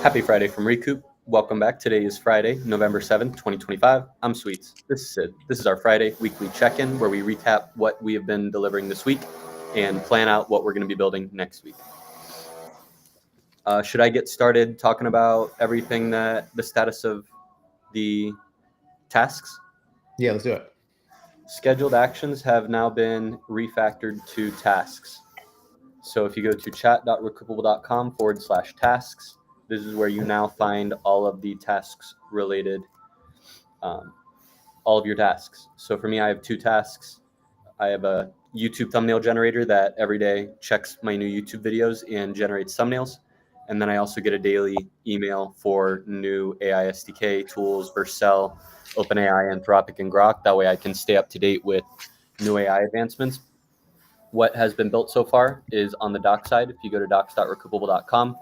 Happy Friday from Recoup. Welcome back. Today is Friday, November 7th, 2025. I'm Sweets. This is Sid. This is our Friday weekly check-in where we recap what we have been delivering this week and plan out what we're going to be building next week. Should I get started talking about everything that the status of the tasks? Yeah, let's do it. Scheduled actions have now been refactored to tasks. So if you go to chat.recoupable.com/tasks, this is where you now find all of the tasks related, all of your tasks. So for me, I have two tasks. I have a YouTube thumbnail generator that every day checks my new YouTube videos and generates thumbnails. And then I also get a daily email for new AI SDK tools, Vercel, OpenAI, Anthropic, and Grok. That way I can stay up to date with new AI advancements. What has been built so far is on the doc side. If you go to docs.recoupable.com,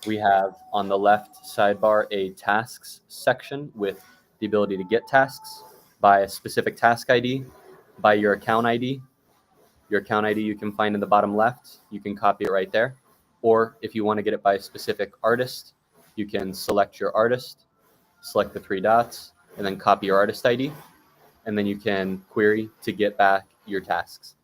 we have on the left sidebar a tasks section with the ability to get tasks by a specific task ID, by your account ID. Your account ID you can find in the bottom left. You can copy it right there. Or if you want to get it by a specific artist, you can select your artist, select the three dots, and then copy your artist ID. And then you can query to get back your tasks.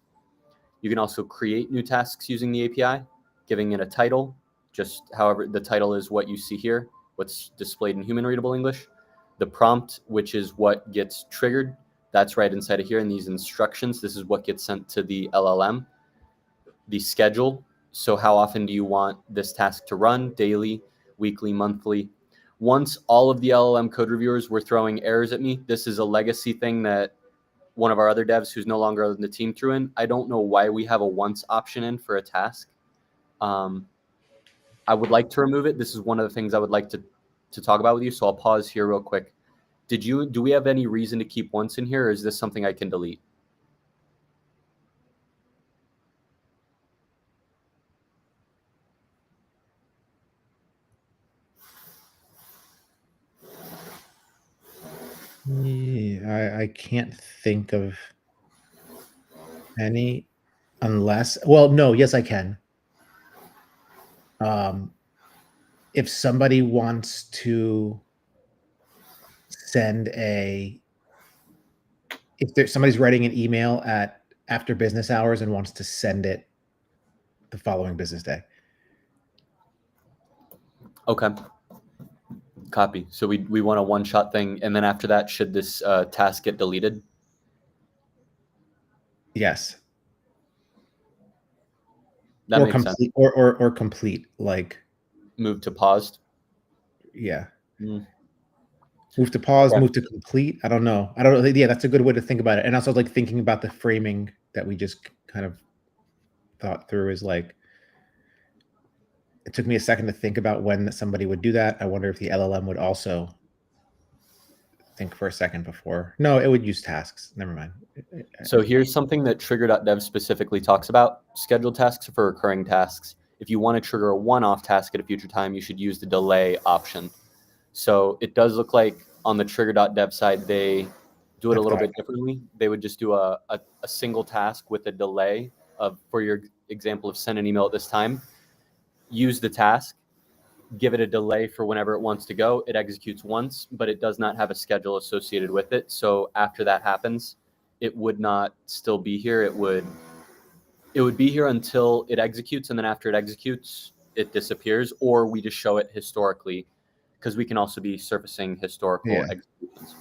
You can also create new tasks using the API, giving it a title, just however the title is what you see here, what's displayed in human readable English. The prompt, which is what gets triggered, that's right inside of here in these instructions. This is what gets sent to the LLM. The schedule, so how often do you want this task to run, daily, weekly, monthly? Once all of the LLM code reviewers were throwing errors at me, this is a legacy thing that one of our other devs who's no longer on the team threw in. I don't know why we have a once option in for a task. I would like to remove it. This is one of the things I would like to talk about with you. So I'll pause here real quick. Do we have any reason to keep once in here, or is this something I can delete? Yeah, I can't think of any unless, well, no, yes, I can. If somebody wants to send if somebody's writing an email after business hours and wants to send it the following business day. Okay. Copy. So we want a one-shot thing, and then after that, should this task get deleted? Yes. That or makes complete sense. or complete, like Move to paused. yeah. Mm. Move to pause, Okay. move to complete. I don't know. Yeah, that's a good way to think about it. And also like thinking about the framing that we just kind of thought through is like, it took me a second to think about when somebody would do that. I wonder if the LLM would also think for a second before. No, it would use tasks. Never mind. So here's something that trigger.dev specifically talks about. Scheduled tasks are for recurring tasks. If you want to trigger a one-off task at a future time, you should use the delay option. So it does look like on the trigger.dev side, they do it a little bit differently. They would just do a single task with a delay for your example of send an email at this time. Use the task, give it a delay for whenever it wants to go. It executes once, but it does not have a schedule associated with it. So after that happens, it would not still be here. It would be here until it executes, and then after it executes, it disappears, or we just show it historically, because we can also be surfacing historical executions.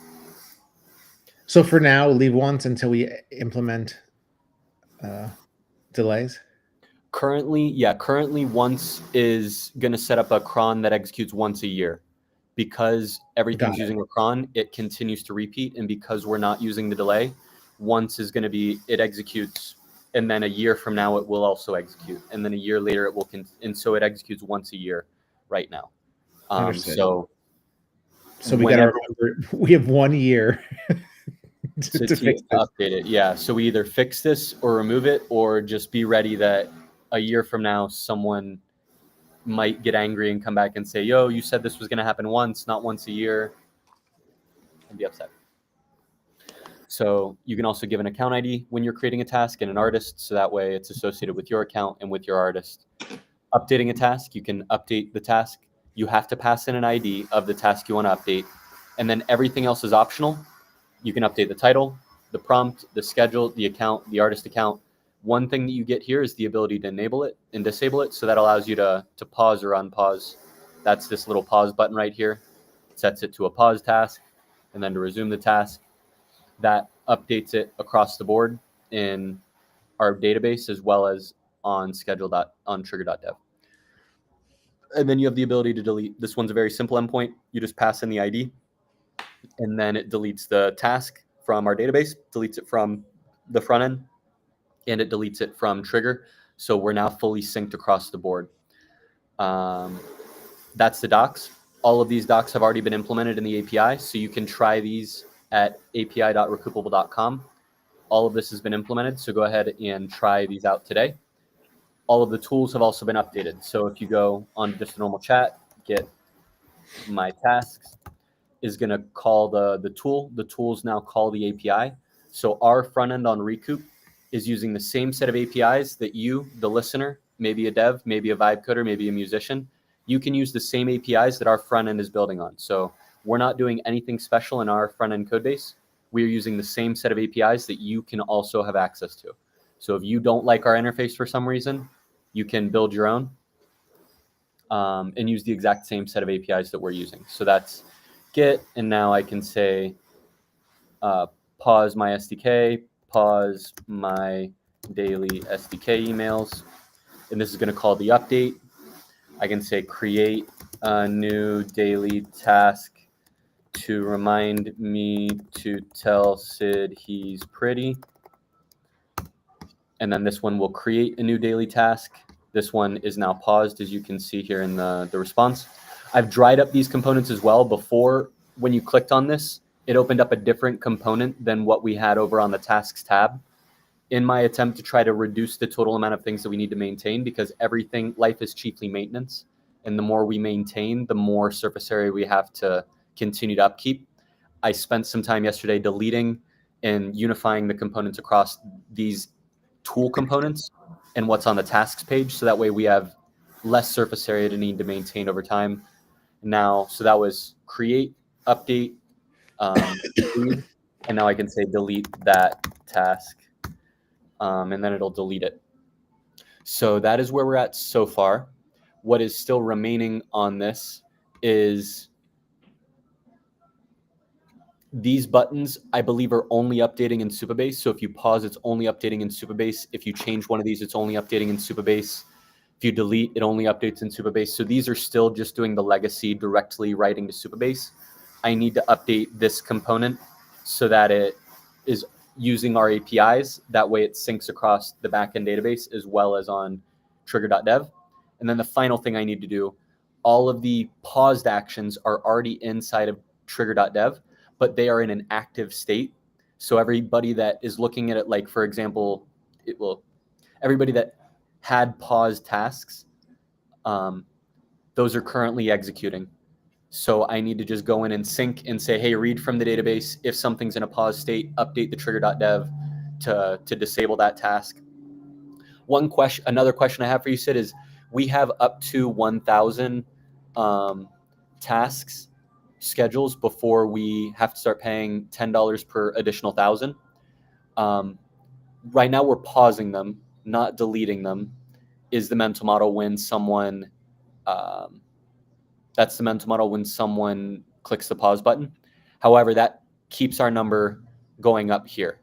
So for now, leave once until we implement delays. Currently once is going to set up a cron that executes once a year. Because everything's using a cron, it continues to repeat, and because we're not using the delay, once is going to be, it executes, and then a year from now it will also execute, and then a year later it will and so it executes once a year right now. So we have 1 year to fix update it. Yeah. So we either fix this or remove it, or just be ready that a year from now someone might get angry and come back and say, yo, you said this was going to happen once, not once a year, and be upset. So you can also give an account ID when you're creating a task and an artist, so that way it's associated with your account and with your artist. Updating a task, you can update the task You have to pass in an ID of the task you want to update, and then everything else is optional. You can update the title, the prompt, the schedule, the account, the artist account. One thing that you get here is the ability to enable it and disable it. So that allows you to pause or unpause. That's this little pause button right here. It sets it to a pause task and then to resume the task. That updates it across the board in our database as well as on trigger.dev. And then you have the ability to delete. This one's a very simple endpoint. You just pass in the ID, and then it deletes the task from our database, deletes it from the front end, and it deletes it from Trigger. So we're now fully synced across the board. That's the docs. All of these docs have already been implemented in the API, so you can try these at api.recoupable.com. All of this has been implemented, so go ahead and try these out today. All of the tools have also been updated. So if you go on just a normal chat, get my tasks, is going to call the tool. The tools now call the API. So our front end on Recoup is using the same set of APIs that you, the listener, maybe a dev, maybe a vibe coder, maybe a musician, you can use the same APIs that our front end is building on. So we're not doing anything special in our front end code base. We're using the same set of APIs that you can also have access to. So if you don't like our interface for some reason, you can build your own and use the exact same set of APIs that we're using. So that's Git, and now I can say pause my SDK, pause my daily SDK emails, and this is going to call the update. I can say create a new daily task to remind me to tell Sid he's pretty. And then this one will create a new daily task. This one is now paused, as you can see here in the response. I've dried up these components as well. Before, when you clicked on this, it opened up a different component than what we had over on the tasks tab in my attempt to try to reduce the total amount of things that we need to maintain, because life is chiefly maintenance. And the more we maintain, the more surface area we have to continue to upkeep. I spent some time yesterday deleting and unifying the components across these tool components and what's on the tasks page. So that way we have less surface area to need to maintain over time. Now, so that was create, update, read, and now I can say delete that task, and then it'll delete it. So that is where we're at so far. What is still remaining on this is these buttons, I believe, are only updating in Supabase. So if you pause, it's only updating in Supabase. If you change one of these, it's only updating in Supabase. If you delete, it only updates in Supabase. So these are still just doing the legacy directly writing to Supabase. I need to update this component so that it is using our APIs. That way it syncs across the backend database as well as on trigger.dev. And then the final thing I need to do, all of the paused actions are already inside of trigger.dev, but they are in an active state. So everybody that is looking at it, like, for example, everybody that had paused tasks, those are currently executing. So I need to just go in and sync and say, hey, read from the database. If something's in a pause state, update the trigger.dev to disable that task. Another question I have for you, Sid, is we have up to 1,000 tasks schedules before we have to start paying $10 per additional 1,000. Right now we're pausing them, not deleting them, is the mental model when someone that's the mental model when someone clicks the pause button. However, that keeps our number going up here.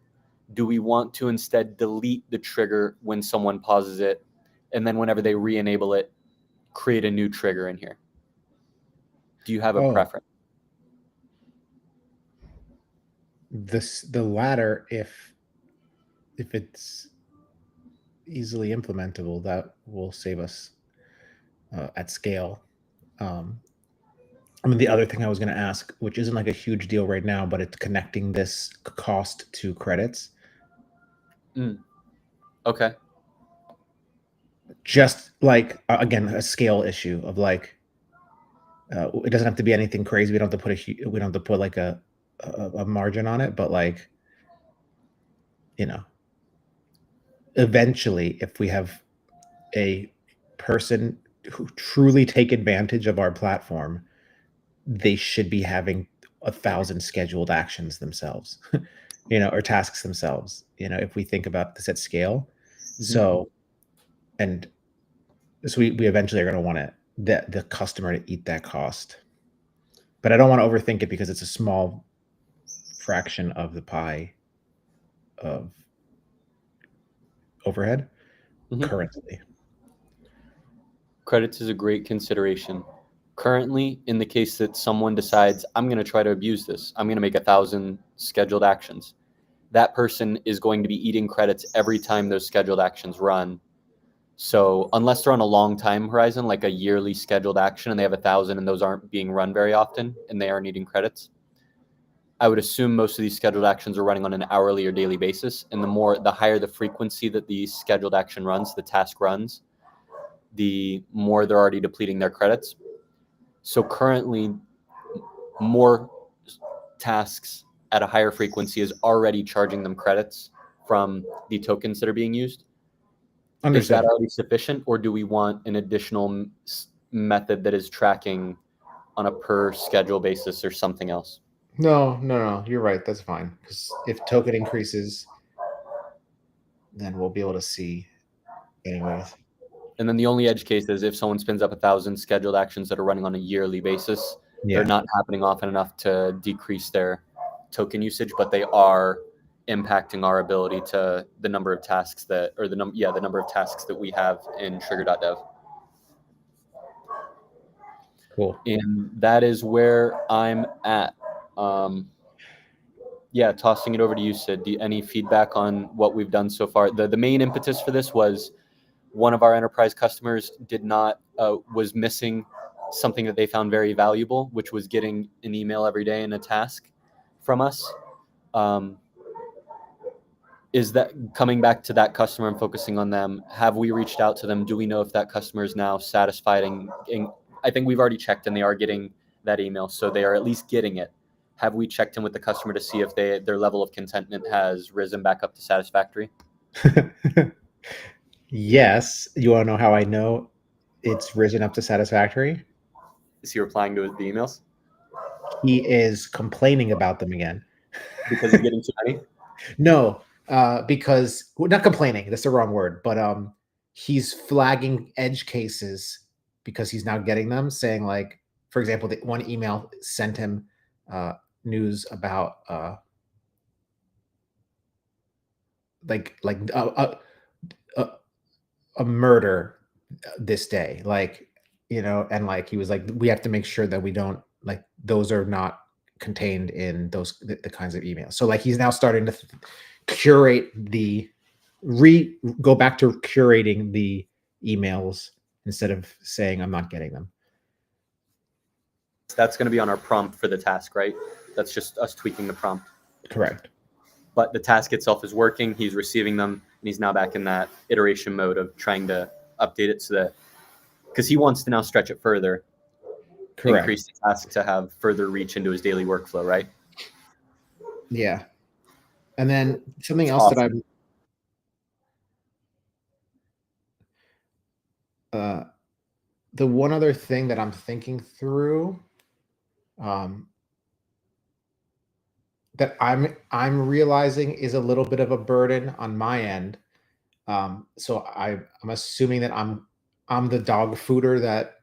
Do we want to instead delete the trigger when someone pauses it, and then whenever they re-enable it, create a new trigger in here? Do you have a preference? The latter, if it's easily implementable, that will save us at scale. I mean, the other thing I was going to ask, which isn't like a huge deal right now, but it's connecting this cost to credits. Okay. Just like, again, a scale issue of like, it doesn't have to be anything crazy. We don't have to put like a margin on it, but like, eventually, if we have a person who truly take advantage of our platform, they should be having 1,000 scheduled actions themselves, or tasks themselves, if we think about this at scale. So, and so we eventually are going to want the customer to eat that cost. But I don't want to overthink it because it's a small fraction of the pie of overhead currently. Credits is a great consideration. Currently, in the case that someone decides, I'm going to try to abuse this, I'm going to make 1,000 scheduled actions, that person is going to be eating credits every time those scheduled actions run. So unless they're on a long time horizon, like a yearly scheduled action, and they have 1,000 and those aren't being run very often and they aren't eating credits, I would assume most of these scheduled actions are running on an hourly or daily basis. And the higher the frequency that the scheduled action runs, the task runs, the more they're already depleting their credits. So currently, more tasks at a higher frequency is already charging them credits from the tokens that are being used. Understood. Is that already sufficient, or do we want an additional method that is tracking on a per schedule basis or something else? No, you're right. That's fine. Because if token increases, then we'll be able to see anyways. And then the only edge case is if someone spins up 1,000 scheduled actions that are running on a yearly basis, they're not happening often enough to decrease their token usage, but they are impacting our ability to the number of tasks that, or the number of tasks that we have in trigger.dev. Cool. And that is where I'm at. Tossing it over to you, Sid. Any feedback on what we've done so far? The main impetus for this was one of our enterprise customers was missing something that they found very valuable, which was getting an email every day and a task from us. Is that coming back to that customer and focusing on them? Have we reached out to them? Do we know if that customer is now satisfied? And I think we've already checked and they are getting that email. So they are at least getting it. Have we checked in with the customer to see if their level of contentment has risen back up to satisfactory? Yes. You want to know how I know it's risen up to satisfactory? Is he replying to the emails? He is complaining about them again. Because he's getting too many? No, because not complaining. That's the wrong word. But he's flagging edge cases because he's now getting them, saying like, for example, the one email sent him news about a murder this day, and like he was like, we have to make sure that we don't, like, those are not contained in those the kinds of emails. So like he's now starting to curate go back to curating the emails instead of saying I'm not getting them. That's going to be on our prompt for the task, right? That's just us tweaking the prompt. Correct. But the task itself is working. He's receiving them, and he's now back in that iteration mode of trying to update it so that, because he wants to now stretch it further, Correct. Increase the task to have further reach into his daily workflow, right? Yeah. And then something else that I'm the one other thing that I'm thinking through that I'm realizing is a little bit of a burden on my end. So I'm assuming that I'm the dog fooder that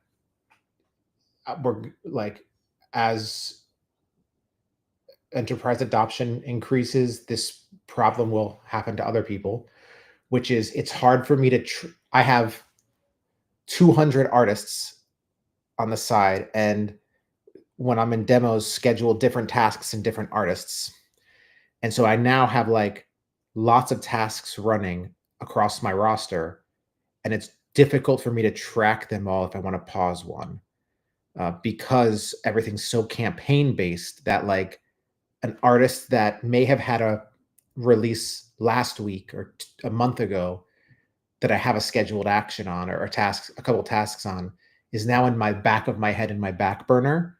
we're like, as enterprise adoption increases, this problem will happen to other people, which is it's hard for me to I have 200 artists on the side, and when I'm in demos, schedule different tasks and different artists. And so I now have like lots of tasks running across my roster, and it's difficult for me to track them all if I want to pause one, because everything's so campaign based that like an artist that may have had a release last week or a month ago that I have a scheduled action on, or a couple tasks on, is now in my back of my head, in my back burner.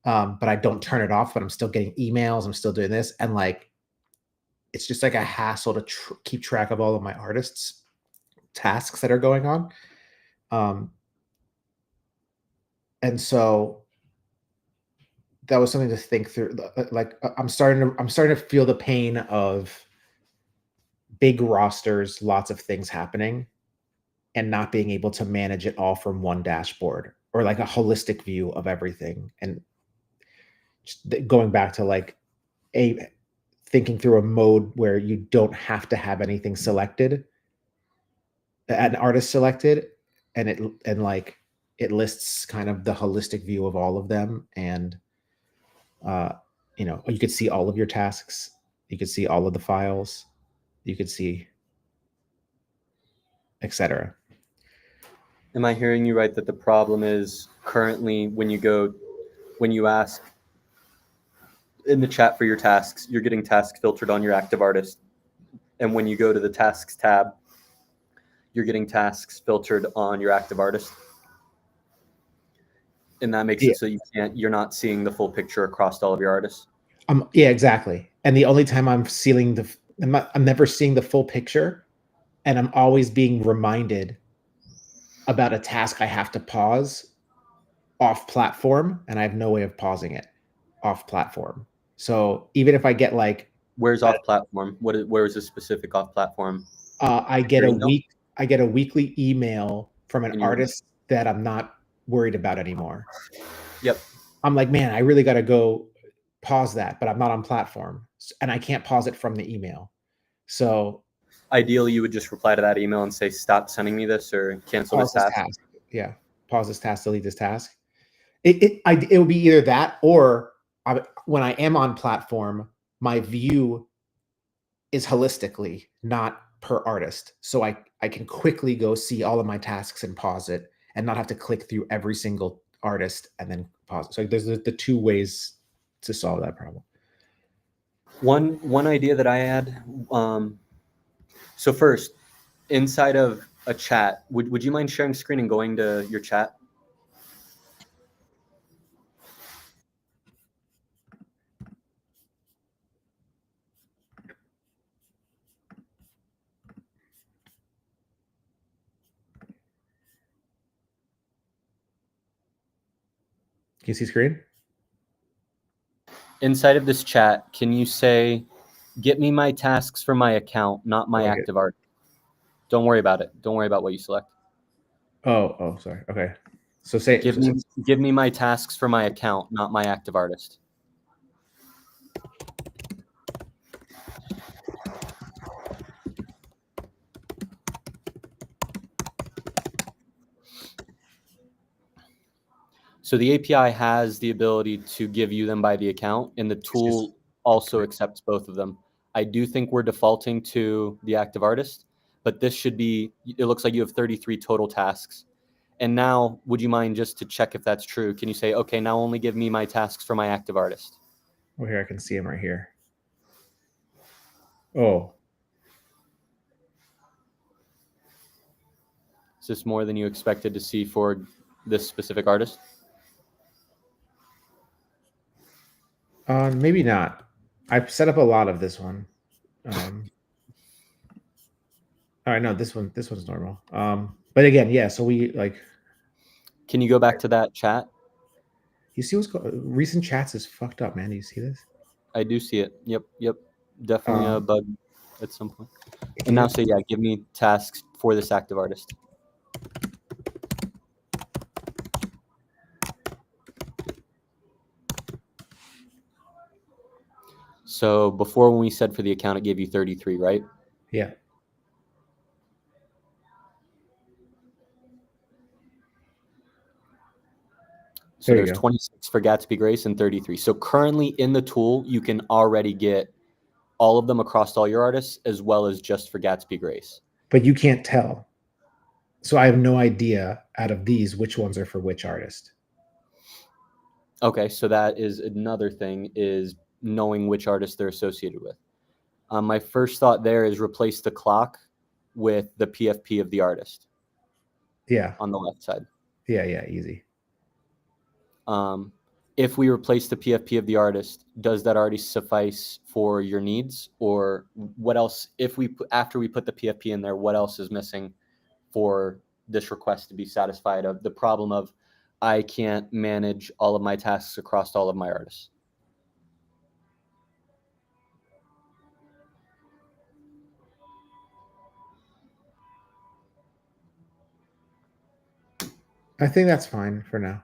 But I don't turn it off, but I'm still getting emails. I'm still doing this. And like, it's just like a hassle to keep track of all of my artists' tasks that are going on. And so that was something to think through. Like I'm starting to feel the pain of big rosters, lots of things happening, and not being able to manage it all from one dashboard or like a holistic view of everything. And just going back to like a thinking through a mode where you don't have to have anything selected, an artist selected, and like it lists kind of the holistic view of all of them. And uh, you could see all of your tasks, you could see all of the files, you could see, etc. Am I hearing you right that the problem is currently when you ask in the chat for your tasks, you're getting tasks filtered on your active artist. And when you go to the tasks tab, you're getting tasks filtered on your active artist. And that makes it so you're not seeing the full picture across all of your artists. Yeah, exactly. And the only time I'm never seeing the full picture, and I'm always being reminded about a task I have to pause off platform, and I have no way of pausing it off platform. So even if I get like, where's off platform? Where is a specific off platform? I get a weekly email from an artist that I'm not worried about anymore. Yep. I'm like, man, I really got to go pause that, but I'm not on platform, and I can't pause it from the email. So ideally, you would just reply to that email and say, "Stop sending me this," or "Cancel this task." Yeah, pause this task, delete this task. It would be either that, or when I am on platform, my view is holistically, not per artist. So I can quickly go see all of my tasks and pause it, and not have to click through every single artist and then pause it. So there's the two ways to solve that problem. One idea that I had. So first, inside of a chat, would you mind sharing screen and going to your chat? Can you see screen? Inside of this chat, can you say, "Get me my tasks for my account, not my active art"? Don't worry about it. Don't worry about what you select. Oh, sorry. Okay. So say give me my tasks for my account, not my active artist. So the API has the ability to give you them by the account, and the tool also accepts both of them. I do think we're defaulting to the active artist, but this should be, it looks like you have 33 total tasks. And now, would you mind just to check if that's true? Can you say, okay, now only give me my tasks for my active artist? Well, here I can see them right here. Oh. Is this more than you expected to see for this specific artist? Maybe not. I've set up a lot of this one. All right, no, this one's normal. But again, yeah. So we like. Can you go back to that chat? You see what's recent chats is fucked up, man. Do you see this? I do see it. Yep. Definitely a bug at some point. And now say, yeah, give me tasks for this active artist. So before, when we said for the account, it gave you 33, right? Yeah. So there's 26 for Gatsby Grace and 33. So currently in the tool, you can already get all of them across all your artists, as well as just for Gatsby Grace. But you can't tell. So I have no idea out of these which ones are for which artist. Okay, so that is another thing, is knowing which artist they're associated with. My first thought there is replace the clock with the PFP of the artist. Yeah. On the left side. Yeah, easy. If we replace the PFP of the artist, does that already suffice for your needs, or what else? If we after we put the PFP in there, what else is missing for this request to be satisfied? Of the problem of I can't manage all of my tasks across all of my artists. I think that's fine for now.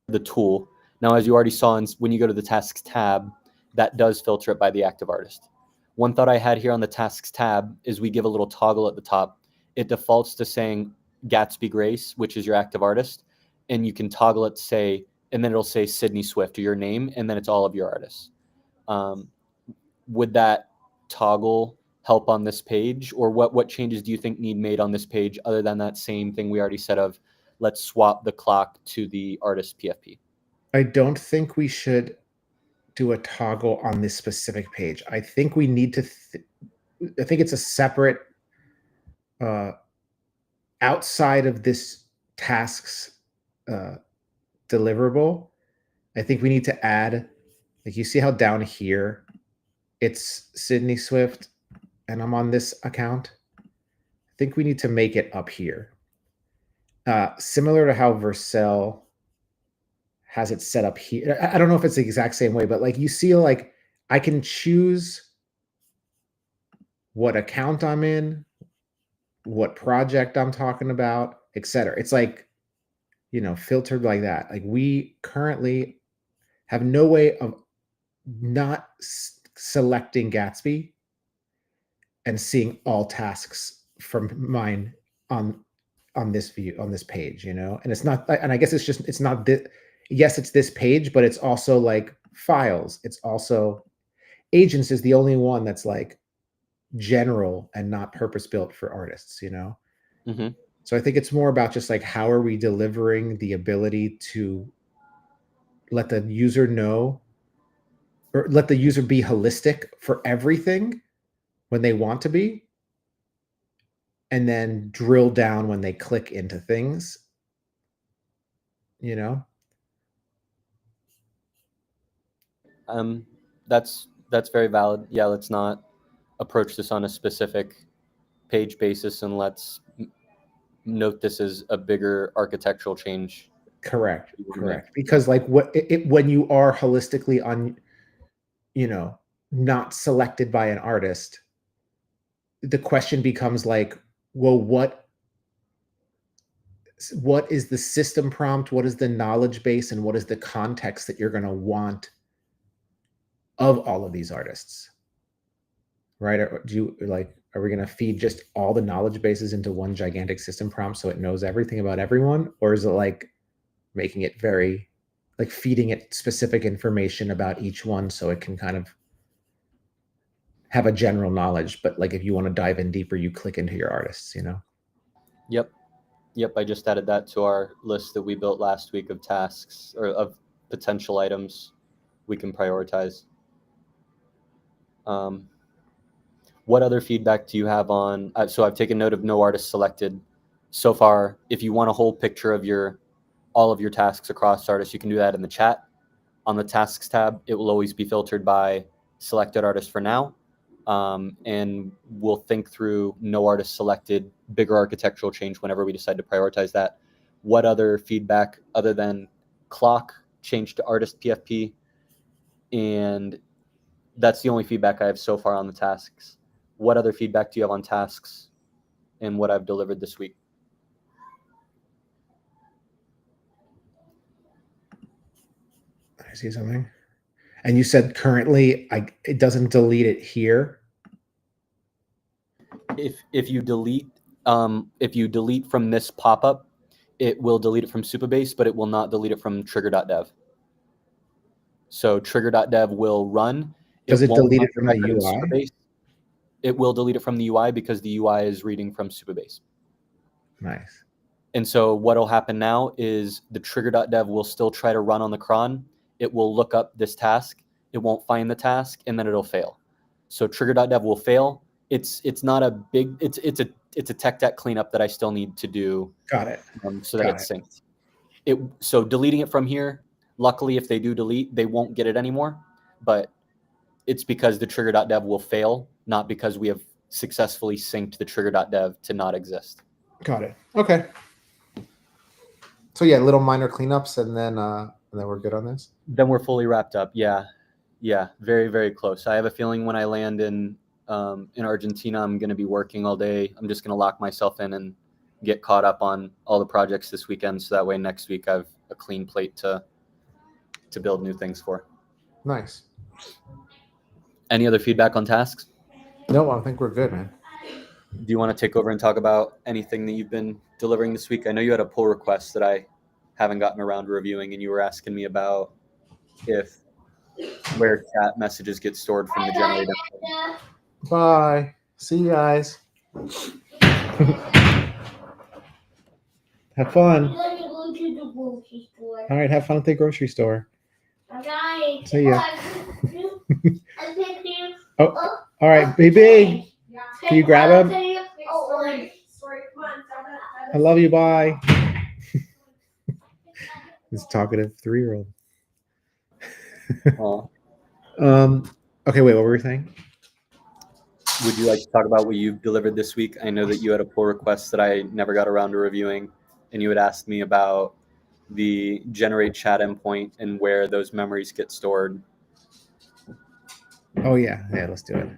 The tool. Now, as you already saw, when you go to the tasks tab, that does filter it by the active artist. One thought I had here on the tasks tab is we give a little toggle at the top. It defaults to saying Gatsby Grace, which is your active artist, and you can toggle it to say, and then it'll say Sydney Swift or your name, and then it's all of your artists. Would that toggle help on this page, or what changes do you think need made on this page other than that same thing we already said of let's swap the clock to the artist PFP? I don't think we should do a toggle on this specific page. I think we need to I think it's a separate outside of this tasks deliverable. I think we need to add, like, you see how down here it's Sydney Swift and I'm on this account. I think we need to make it up here. Similar to how Vercel has it set up here. I don't know if it's the exact same way, but like you see, like I can choose what account I'm in, what project I'm talking about, etc. It's like, you know, filtered like that. Like we currently have no way of not selecting Gatsby and seeing all tasks from mine on this view, on this page, you know. And it's not, and I guess it's not this. Yes, it's this page, but it's also like files. It's also agents is the only one that's like general and not purpose built for artists, you know. Mm-hmm. So I think it's more about just like how are we delivering the ability to let the user know, or let the user be holistic for everything when they want to be, and then drill down when they click into things, you know. That's very valid. Yeah, let's not approach this on a specific page basis, and let's note this as a bigger architectural change. Correct. Because like when you are holistically on, you know, not selected by an artist, the question becomes like, well, what is the system prompt? What is the knowledge base? And what is the context that you're going to want of all of these artists? Right? Or do you like, are we going to feed just all the knowledge bases into one gigantic system prompt so it knows everything about everyone? Or is it like making it very, like feeding it specific information about each one so it can kind of have a general knowledge, but like if you want to dive in deeper, you click into your artists, you know? Yep, I just added that to our list that we built last week of tasks or of potential items we can prioritize. What other feedback do you have on, so I've taken note of no artist selected. So far, if you want a whole picture of all of your tasks across artists, you can do that in the chat. On the tasks tab, it will always be filtered by selected artist for now. And we'll think through no artist selected, bigger architectural change whenever we decide to prioritize that. What other feedback other than clock change to artist PFP? And that's the only feedback I have so far on the tasks. What other feedback do you have on tasks and what I've delivered this week? I see something. And you said currently it doesn't delete it here. If you delete from this pop-up, it will delete it from Supabase, but it will not delete it from trigger.dev. So trigger.dev will run. Does it delete it from the UI? Supabase. It will delete it from the UI because the UI is reading from Supabase. Nice. And so what will happen now is the trigger.dev will still try to run on the cron. It will look up this task. It won't find the task, and then it'll fail. So trigger.dev will fail. It's not a big, it's a tech debt cleanup that I still need to do. Got it. So that it's synced. So deleting it from here, luckily if they do delete, they won't get it anymore. But it's because the trigger.dev will fail, not because we have successfully synced the trigger.dev to not exist. Got it. Okay. So yeah, little minor cleanups, and then we're good on this. Then we're fully wrapped up. Yeah, very, very close. I have a feeling when I land in Argentina, I'm going to be working all day. I'm just going to lock myself in and get caught up on all the projects this weekend, so that way next week I have a clean plate to build new things for. Nice. Any other feedback on tasks? No, I think we're good, man. Do you want to take over and talk about anything that you've been delivering this week? I know you had a pull request that I haven't gotten around to reviewing, and you were asking me about where chat messages get stored from the generator. Bye. See you guys. Have fun. I'm going to go to the grocery store. All right, have fun at the grocery store. Alright. See ya. I'll take you. Oh, all right, baby. Can you grab him? Oh, I love you. Bye. This talkative 3-year-old. Okay, wait, what were we saying? Would you like to talk about what you've delivered this week? I know that you had a pull request that I never got around to reviewing, and you had asked me about the generate chat endpoint and where those memories get stored. Oh yeah, let's do it.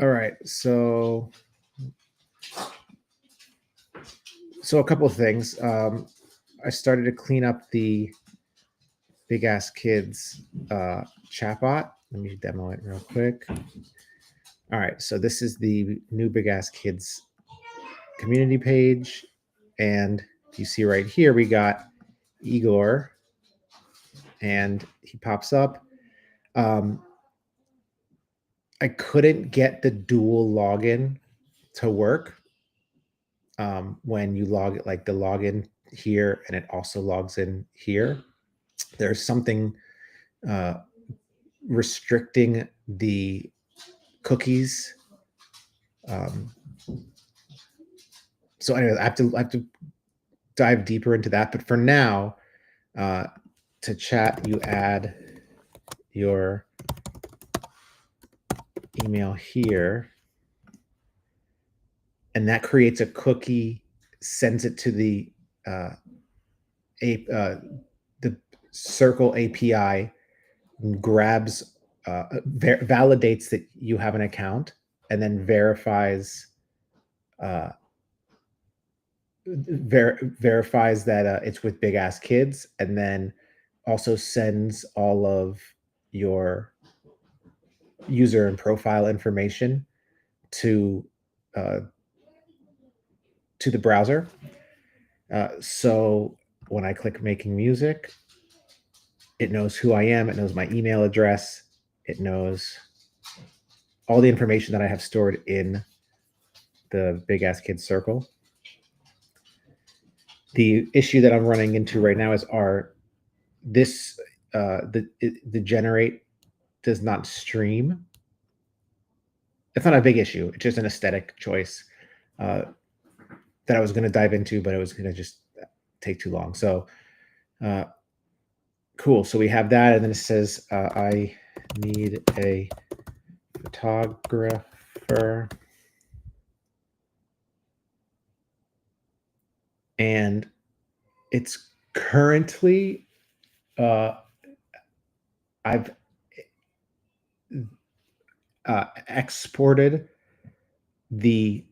All right, so a couple of things. I started to clean up the Big Ass Kids chatbot. Let me demo it real quick. All right, so this is the new Big Ass Kids community page, and you see right here we got Igor, and he pops up. I couldn't get the dual login to work when you log it, like the login here, and it also logs in here. There's something restricting the cookies. So anyway, I have to dive deeper into that. But for now, to chat, you add your email here, and that creates a cookie, sends it to the Circle API, grabs, validates that you have an account, and then verifies verifies that it's with Big Ass Kids, and then also sends all of your user and profile information to the browser. So when I click making music, it knows who I am. It knows my email address. It knows all the information that I have stored in the Big Ass Kids circle. The issue that I'm running into right now is the generate does not stream. It's not a big issue. It's just an aesthetic choice that I was going to dive into, but it was going to just take too long. So cool. So we have that, and then it says I need a photographer, and it's currently I've exported the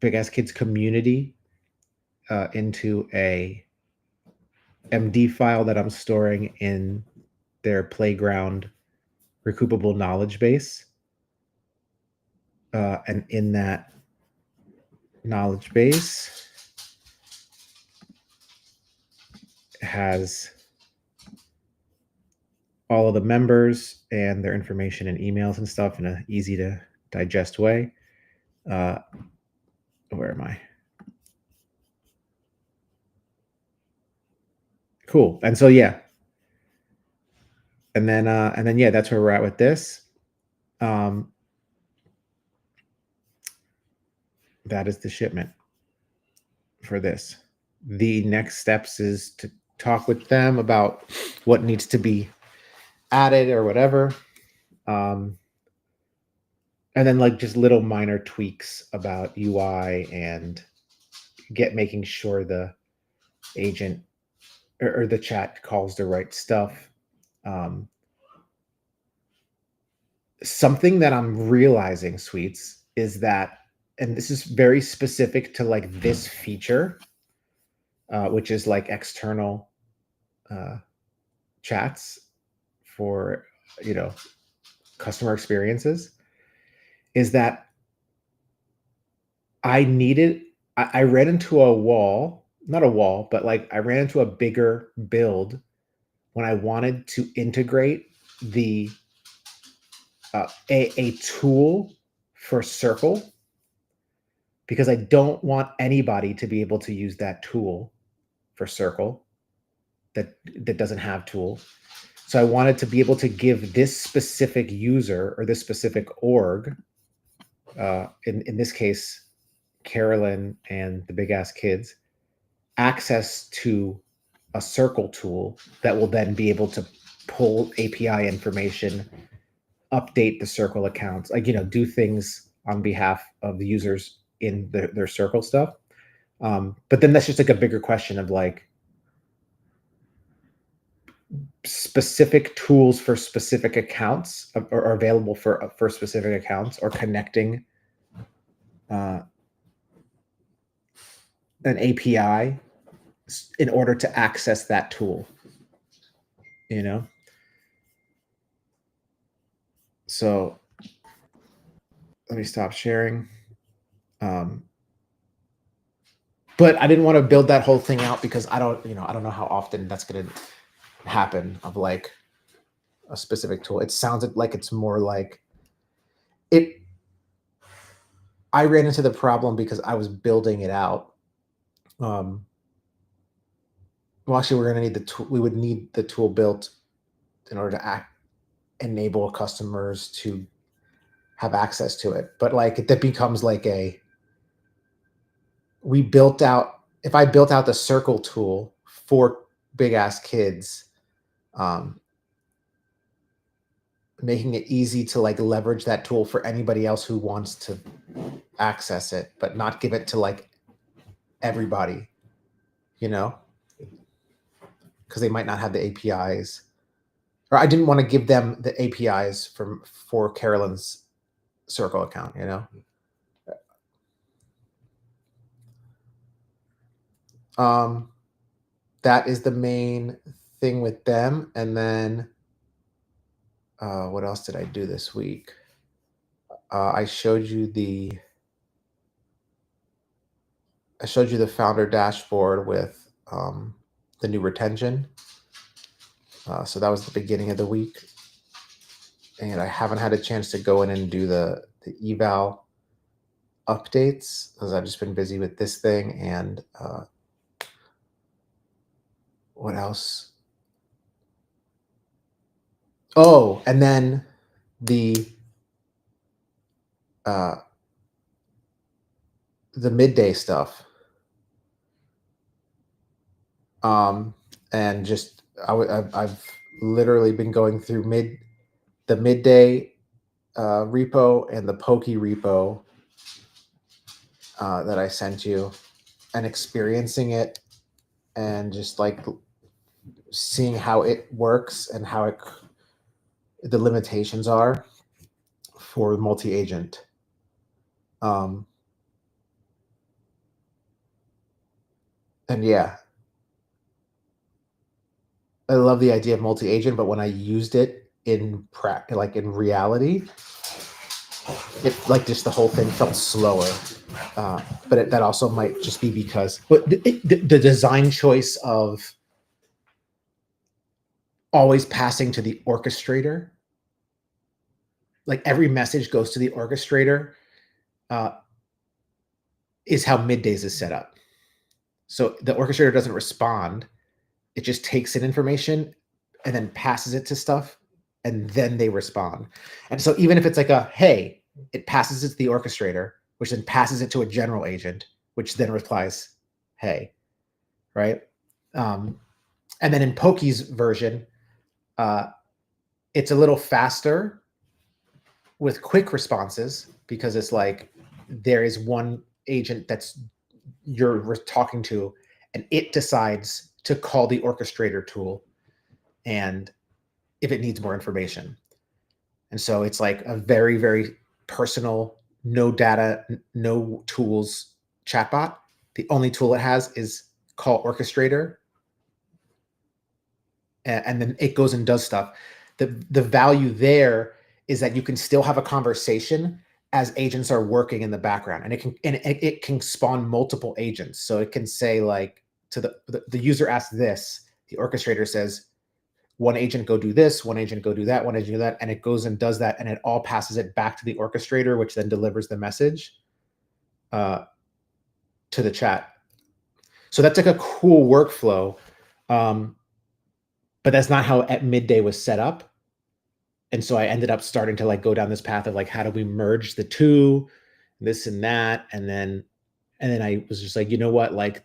Big Ass Kids community into a MD file that I'm storing in their Playground recoupable knowledge base. And in that knowledge base has all of the members and their information and emails and stuff in an easy to digest way. Where am I? Cool. And so, yeah. And then, yeah, that's where we're at with this. That is the shipment for this. The next steps is to talk with them about what needs to be added or whatever. And then like just little minor tweaks about UI and making sure the agent or the chat calls the right stuff. Something that I'm realizing, Sweets, is that, and this is very specific to like this feature, which is like external chats for, customer experiences, is that I ran into a wall, not a wall, but like I ran into a bigger build when I wanted to integrate the a tool for Circle, because I don't want anybody to be able to use that tool for Circle that doesn't have tool. So I wanted to be able to give this specific user or this specific org, in this case, Carolyn and the big ass kids, access to a Circle tool that will then be able to pull API information, update the Circle accounts, like, do things on behalf of the users in their Circle stuff. But then that's just like a bigger question of like specific tools for specific accounts are available for specific accounts, or connecting an API in order to access that tool, So let me stop sharing. But I didn't want to build that whole thing out because I don't know how often that's going to happen, of like a specific tool. It sounded like it's more like it. I ran into the problem because I was building it out. Well, actually, we're going to need the tool. We would need the tool built in order to enable customers to have access to it. But like that becomes like if I built out the Circle tool for big ass kids, making it easy to like leverage that tool for anybody else who wants to access it, but not give it to like everybody, because they might not have the APIs, or I didn't want to give them the APIs for Carolyn's Circle account, that is the main thing with them. And then what else did I do this week? I showed you the founder dashboard with the new retention. So that was the beginning of the week, and I haven't had a chance to go in and do the eval updates because I've just been busy with this thing. And what else? Oh, and then the midday stuff. And just I've literally been going through the midday repo and the Pokey repo that I sent you, and experiencing it, and just like seeing how it works and how the limitations are for multi-agent. And yeah, I love the idea of multi-agent, but when I used it in reality, it like just the whole thing felt slower. But that also might just be because the design choice of always passing to the orchestrator, like every message goes to the orchestrator, is how middays is set up. So the orchestrator doesn't respond. It just takes in information and then passes it to stuff, and then they respond. And so even if it's like hey, it passes it to the orchestrator, which then passes it to a general agent, which then replies, hey, right? And then in Pokey's version, it's a little faster with quick responses, because it's like there is one agent that's you're talking to, and it decides to call the orchestrator tool, and if it needs more information. And so it's like a very, very personal, no data, no tools chatbot. The only tool it has is call orchestrator, and then it goes and does stuff. The value there is that you can still have a conversation as agents are working in the background, and it can spawn multiple agents. So it can say, like, to the user asks this, the orchestrator says, one agent go do this, one agent go do that, one agent do that, and it goes and does that, and it all passes it back to the orchestrator, which then delivers the message to the chat. So that's like a cool workflow, but that's not how at Midday was set up. And so I ended up starting to like go down this path of like, how do we merge the two, this and that, and then I was just like, you know what, like,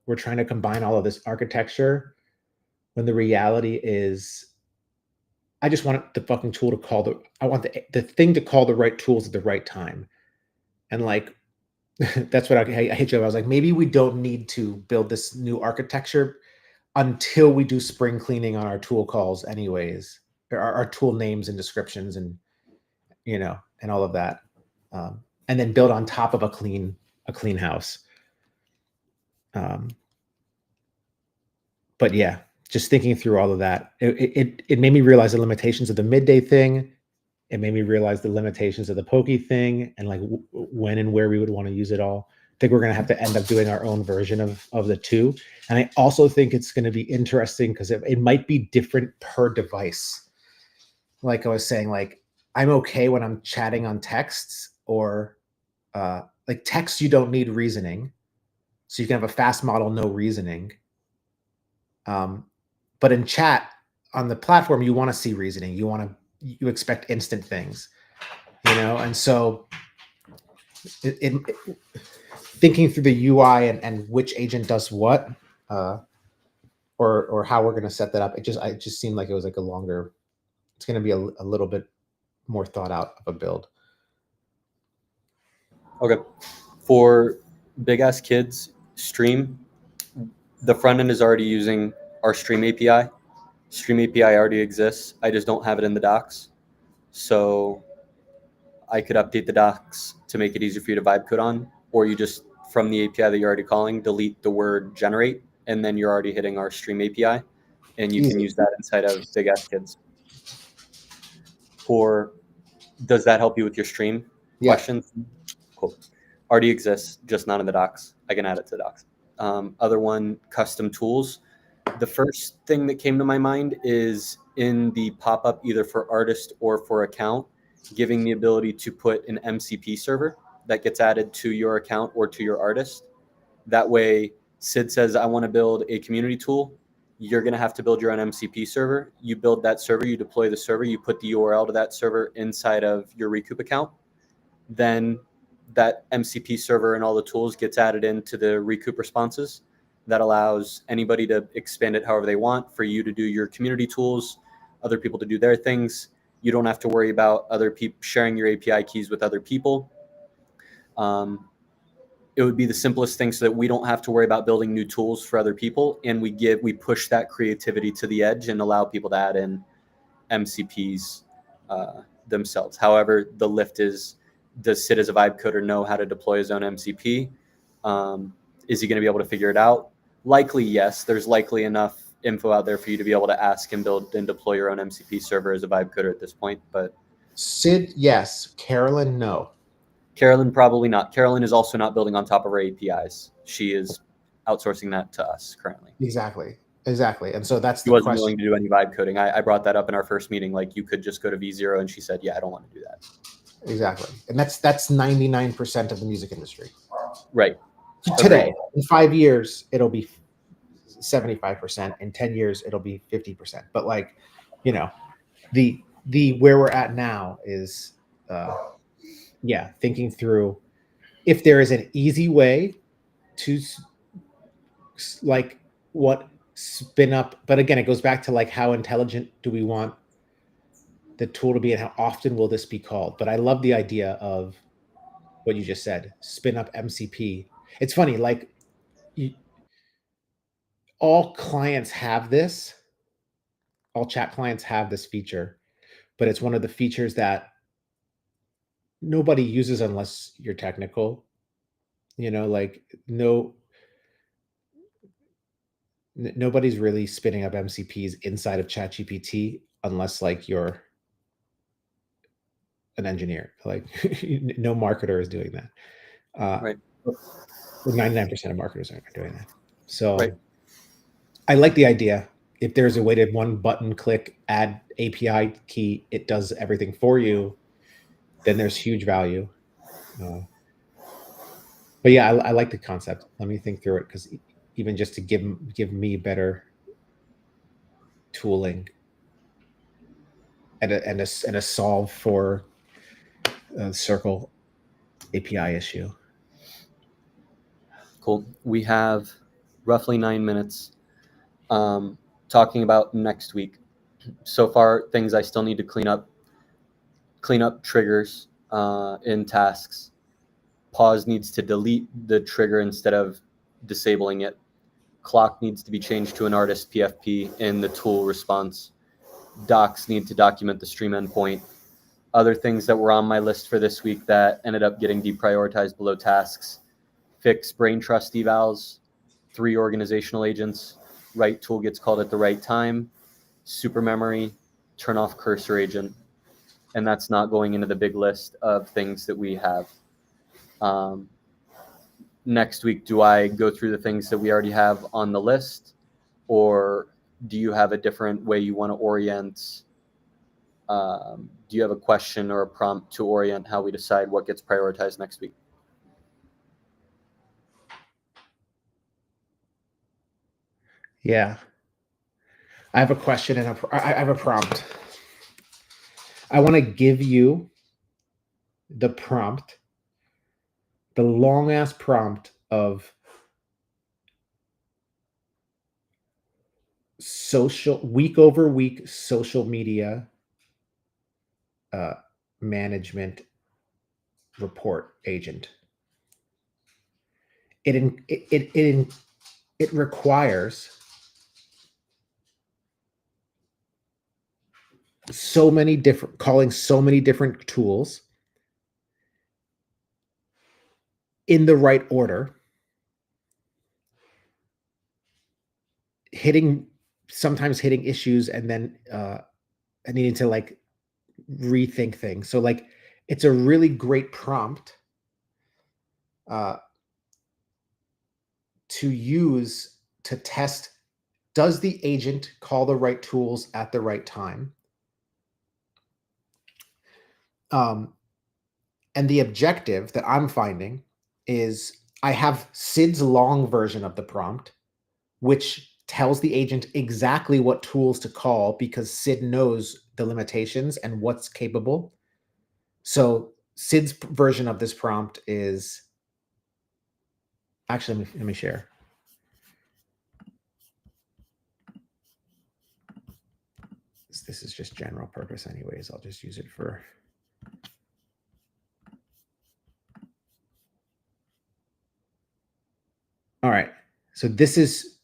we're trying to combine all of this architecture, when the reality is I just want the fucking tool to call I want the thing to call the right tools at the right time. And like, that's what I hit you. I was like, maybe we don't need to build this new architecture until we do spring cleaning on our tool calls anyways, our tool names and descriptions, and, you know, and all of that. And then build on top of a clean house. But yeah, just thinking through all of that, it made me realize the limitations of the Midday thing. It made me realize the limitations of the Pokey thing, and like when and where we would want to use it all. I think we're going to have to end up doing our own version of the two. And I also think it's going to be interesting because it might be different per device. Like I was saying, like, I'm okay when I'm chatting on texts, or like text, you don't need reasoning. So you can have a fast model, no reasoning. But in chat on the platform, you want to see reasoning. You expect instant things, you know? And so thinking through the UI and which agent does what, or how we're going to set that up, it just seemed like it was like it's going to be a little bit more thought out of a build. Okay. For big ass kids, Stream, the front end is already using our Stream API. Stream API already exists. I just don't have it in the docs. So I could update the docs to make it easier for you to vibe code on, or you just, from the API that you're already calling, delete the word generate, and then you're already hitting our Stream API, and you can use that inside of big ass kids. Does that help you with your Stream questions? Cool. Already exists, just not in the docs. I can add it to the docs. Other one, custom tools. The first thing that came to my mind is in the pop-up, either for artist or for account, giving the ability to put an MCP server that gets added to your account or to your artist. That way, Sid says, I want to build a community tool. You're going to have to build your own MCP server. You build that server, you deploy the server, you put the URL to that server inside of your Recoup account. Then that MCP server and all the tools gets added into the Recoup responses. That allows anybody to expand it however they want, for you to do your community tools, other people to do their things. You don't have to worry about other people sharing your API keys with other people. It would be the simplest thing so that we don't have to worry about building new tools for other people. And we push that creativity to the edge and allow people to add in MCPs themselves. However, the lift is, does Sid as a vibe coder know how to deploy his own MCP? Is he going to be able to figure it out? Likely, yes. There's likely enough info out there for you to be able to ask and build and deploy your own MCP server as a vibe coder at this point. But Sid, yes. Carolyn, no. Carolyn, probably not. Carolyn is also not building on top of her APIs. She is outsourcing that to us currently. Exactly. And so that's the question. She wasn't willing to do any vibe coding. I brought that up in our first meeting. Like, you could just go to V0, and she said, yeah, I don't want to do that. Exactly. And that's 99% of the music industry. Right. Today, in 5 years, it'll be 75%. In 10 years, it'll be 50%. But like, you know, the where we're at now is, thinking through if there is an easy way to like what spin up. But again, it goes back to like, how intelligent do we want the tool to be and how often will this be called. But I love the idea of what you just said, spin up MCP. It's funny, like all clients have this, all chat clients have this feature, but it's one of the features that nobody uses unless you're technical. Like nobody's really spinning up MCPs inside of ChatGPT unless like you're an engineer. Like no marketer is doing that. Right. 99% of marketers aren't doing that. So Right. I like the idea. If there's a way to one button click, add API key, it does everything for you, then there's huge value. But yeah, I like the concept. Let me think through it, because even just to give me better tooling and a solve for a Circle API issue. Cool. We have roughly 9 minutes talking about next week. So far, things I still need to clean up triggers in tasks. Pause needs to delete the trigger instead of disabling it. Clock needs to be changed to an artist PFP in the tool response. Docs need to document the stream endpoint. Other things that were on my list for this week that ended up getting deprioritized below tasks: fix brain trust evals, 3 organizational agents, right tool gets called at the right time, super memory, turn off cursor agent. And that's not going into the big list of things that we have. Next week, do I go through the things that we already have on the list, or do you have a different way you want to orient? Do you have a question or a prompt to orient how we decide what gets prioritized next week? Yeah. I have a question and I have a prompt. I want to give you the prompt, the long ass prompt of week over week social media management report agent. It requires calling so many different tools in the right order, sometimes hitting issues, and then needing to like rethink things. So like it's a really great prompt to use to test, does the agent call the right tools at the right time? And the objective that I'm finding is I have Sid's long version of the prompt, which tells the agent exactly what tools to call because Sid knows the limitations and what's capable. So Sid's version of this prompt is, actually, let me share. This is just general purpose anyways. I'll just use it for... All right. So this is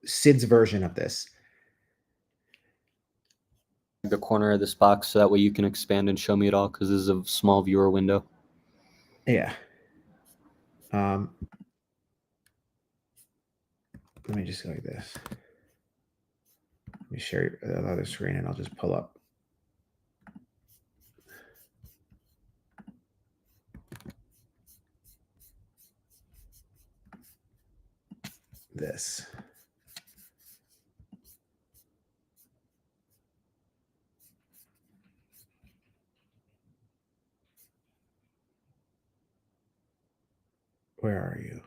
Sid's version of this. The corner of this box so that way you can expand and show me it all, because this is a small viewer window. Yeah. Let me just go like this. Let me share another screen and I'll just pull up. This. Where are you?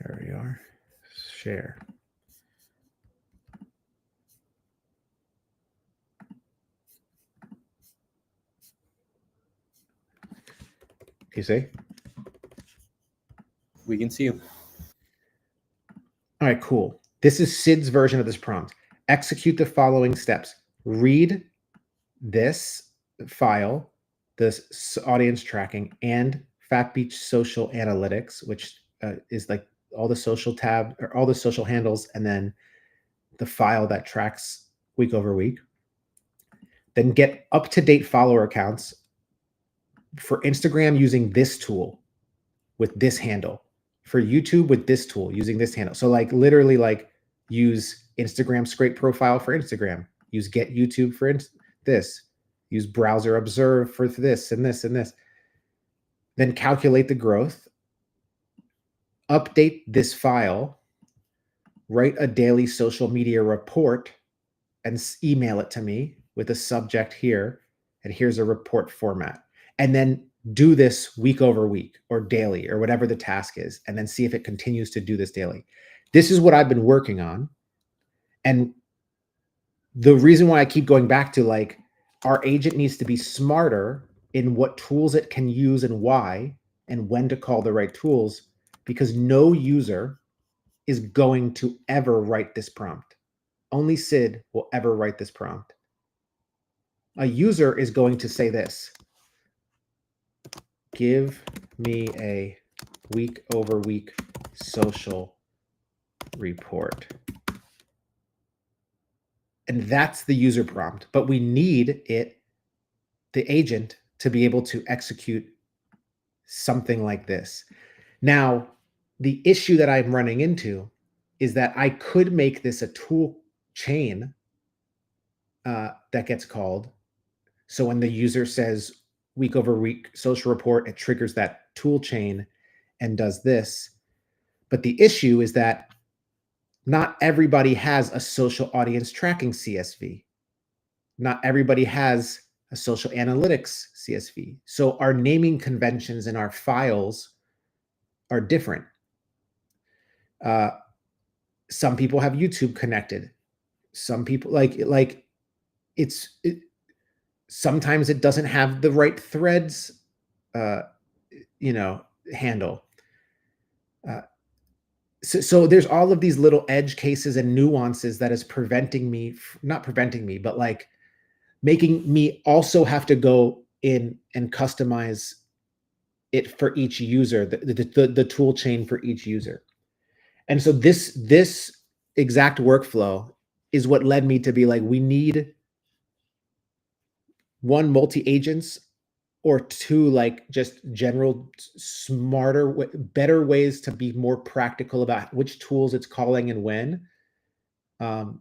There we are. Share. Can you see? We can see you. All right, cool. This is Sid's version of this prompt. Execute the following steps. Read this file, this audience tracking, and Fat Beach Social Analytics, which is like all the social tab or all the social handles, and then the file that tracks week over week. Then get up-to-date follower accounts for Instagram using this tool with this handle. For YouTube with this tool using this handle. So like literally like use Instagram scrape profile for Instagram. Use get YouTube for this. Use browser observe for this and this and this. Then calculate the growth. Update this file. Write a daily social media report and email it to me with a subject here. And here's a report format. And then do this week over week or daily or whatever the task is, and then see if it continues to do this daily. This is what I've been working on. And the reason why I keep going back to like our agent needs to be smarter in what tools it can use and why, and when to call the right tools, because no user is going to ever write this prompt. Only Sid will ever write this prompt. A user is going to say this. Give me a week over week social report. And that's the user prompt, but we need the agent, to be able to execute something like this. Now, the issue that I'm running into is that I could make this a tool chain that gets called. So when the user says week over week social report, it triggers that tool chain and does this. But the issue is that not everybody has a social audience tracking CSV. Not everybody has a social analytics CSV. So our naming conventions in our files are different. Some people have YouTube connected. Some people sometimes it doesn't have the right threads, handle. So there's all of these little edge cases and nuances that is not preventing me, but like making me also have to go in and customize it for each user, the tool chain for each user. And so this exact workflow is what led me to be like, we need one, multi-agents, or two, like just general smarter, better ways to be more practical about which tools it's calling and when, and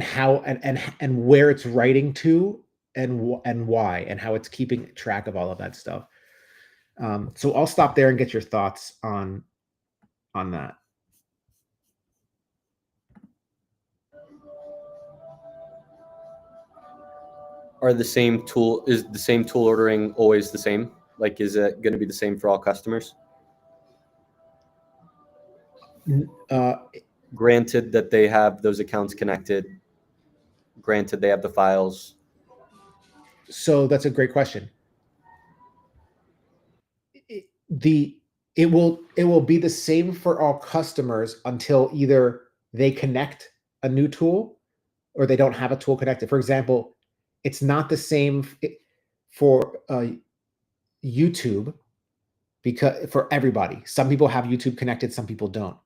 how and where it's writing to and why, and how it's keeping track of all of that stuff. So I'll stop there and get your thoughts on that. Is the same tool ordering always the same? Like, is it going to be the same for all customers? Granted that they have those accounts connected, granted they have the files. So that's a great question. It will be the same for all customers until either they connect a new tool or they don't have a tool connected. For example, it's not the same for YouTube, because for everybody, some people have YouTube connected, some people don't.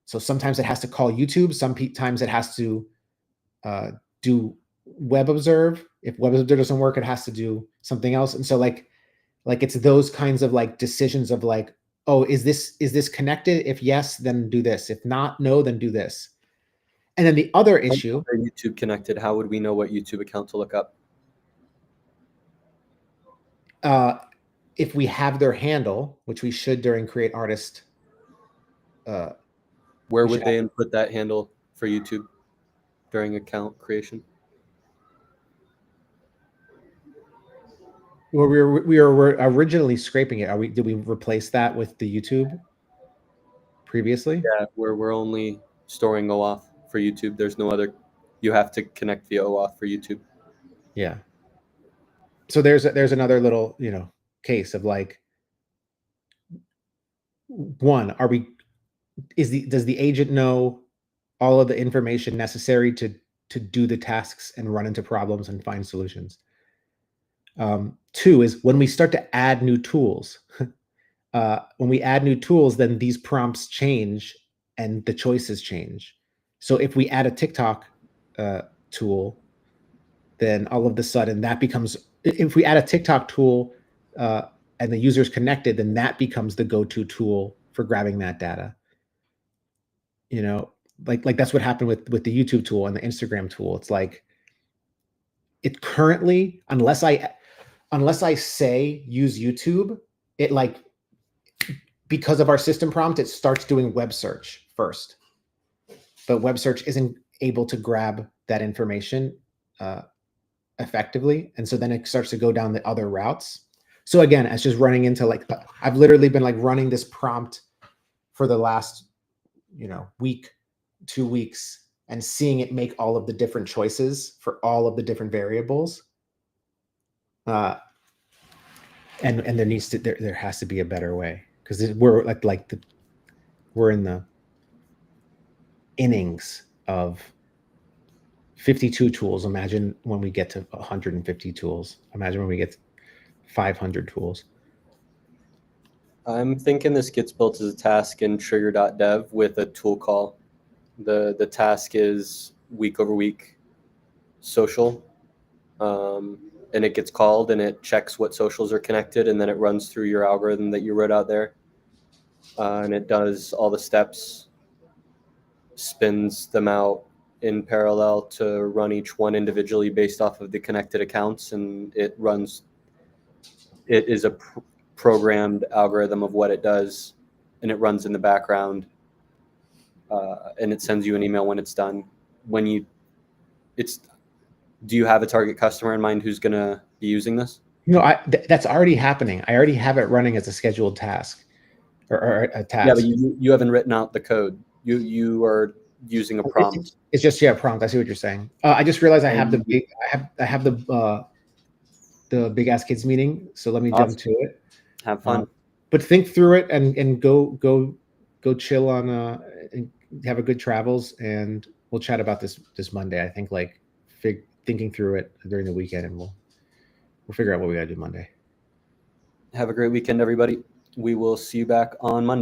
So sometimes it has to call YouTube. Sometimes it has to do Web Observe. If Web Observe doesn't work, it has to do something else. And so like it's those kinds of like decisions of like, oh, is this connected? If yes, then do this. If not, no, then do this. And then the other issue, YouTube connected, how would we know what YouTube account to look up? If we have their handle, which we should during Create Artist. Where would they input that handle for YouTube during account creation? Well, we were originally scraping it. Did we replace that with the YouTube previously? Yeah, where we're only storing OAuth for YouTube. There's no other. You have to connect via OAuth for YouTube. Yeah. So there's another little case of like, one, are we does the agent know all of the information necessary to do the tasks and run into problems and find solutions? 2 is when we start to add new tools. When we add new tools, then these prompts change and the choices change. So if we add a TikTok tool, then all of a sudden that becomes, if we add a TikTok tool and the user's connected, then that becomes the go-to tool for grabbing that data. You know, like that's what happened with the YouTube tool and the Instagram tool. It's like, it currently, unless I say use YouTube, it like, because of our system prompt, it starts doing web search first. But web search isn't able to grab that information effectively. And so then it starts to go down the other routes. So again, it's just running into like, I've literally been like running this prompt for the last, week, 2 weeks, and seeing it make all of the different choices for all of the different variables. And there has to be a better way, because we're we're in the innings of 52 tools. Imagine when we get to 150 tools. Imagine when we get to 500 tools. I'm thinking this gets built as a task in trigger.dev with a tool call. The task is week over week social, and it gets called and it checks what socials are connected, and then it runs through your algorithm that you wrote out there, and it does all the steps, spins them out in parallel to run each one individually based off of the connected accounts, and it is a programmed algorithm of what it does, and it runs in the background, and it sends you an email when it's done. Do you have a target customer in mind who's going to be using this? That's already happening. I already have it running as a scheduled task or a task. Yeah, but you haven't written out the code. You are using a prompt. It's just prompt. I see what you're saying. I just realized I have the big ass kids meeting. So let me jump to it. Have fun. But think through it and go chill on and have a good travels, and we'll chat about this Monday. I think thinking through it during the weekend, and we'll figure out what we gotta do Monday. Have a great weekend, everybody. We will see you back on Monday.